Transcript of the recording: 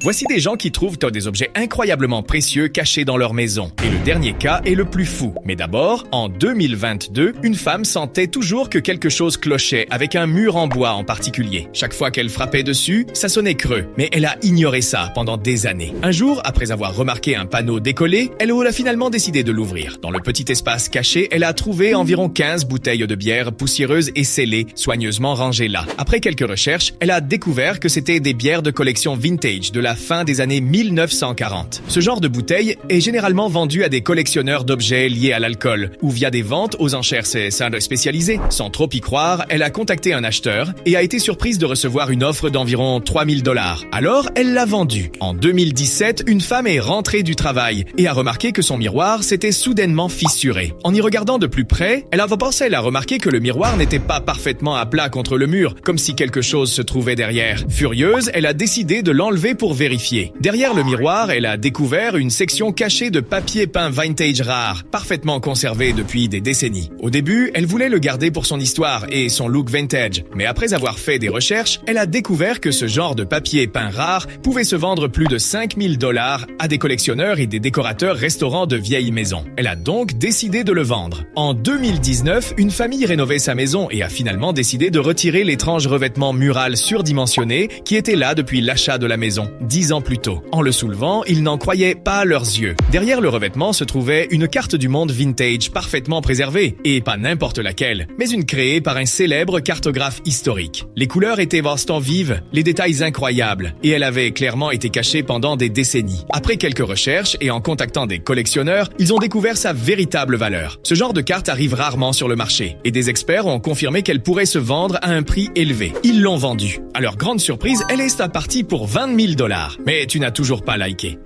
Voici des gens qui trouvent des objets incroyablement précieux cachés dans leur maison. Et le dernier cas est le plus fou. Mais d'abord, en 2022, une femme sentait toujours que quelque chose clochait avec un mur en bois en particulier. Chaque fois qu'elle frappait dessus, ça sonnait creux. Mais elle a ignoré ça pendant des années. Un jour, après avoir remarqué un panneau décollé, elle a finalement décidé de l'ouvrir. Dans le petit espace caché, elle a trouvé environ 15 bouteilles de bière poussiéreuses et scellées, soigneusement rangées là. Après quelques recherches, elle a découvert que c'était des bières de collection vintage de la fin des années 1940. Ce genre de bouteille est généralement vendu à des collectionneurs d'objets liés à l'alcool ou via des ventes aux enchères spécialisées. Sans trop y croire, elle a contacté un acheteur et a été surprise de recevoir une offre d'environ 3000 $. Alors, elle l'a vendue. En 2017, une femme est rentrée du travail et a remarqué que son miroir s'était soudainement fissuré. En y regardant de plus près, elle a remarqué que le miroir n'était pas parfaitement à plat contre le mur, comme si quelque chose se trouvait derrière. Furieuse, elle a décidé de l'enlever pour vérifier. Derrière le miroir, elle a découvert une section cachée de papier peint vintage rare, parfaitement conservé depuis des décennies. Au début, elle voulait le garder pour son histoire et son look vintage, mais après avoir fait des recherches, elle a découvert que ce genre de papier peint rare pouvait se vendre plus de 5000 $ à des collectionneurs et des décorateurs restaurants de vieilles maisons. Elle a donc décidé de le vendre. En 2019, une famille rénovait sa maison et a finalement décidé de retirer l'étrange revêtement mural surdimensionné qui était là depuis l'achat de la maison, 10 ans plus tôt. En le soulevant, ils n'en croyaient pas leurs yeux. Derrière le revêtement se trouvait une carte du monde vintage parfaitement préservée, et pas n'importe laquelle, mais une créée par un célèbre cartographe historique. Les couleurs étaient vastement vives, les détails incroyables, et elle avait clairement été cachée pendant des décennies. Après quelques recherches et en contactant des collectionneurs, ils ont découvert sa véritable valeur. Ce genre de carte arrive rarement sur le marché, et des experts ont confirmé qu'elle pourrait se vendre à un prix élevé. Ils l'ont vendue. À leur grande surprise, elle est partie pour 20 000 $. Mais tu n'as toujours pas liké.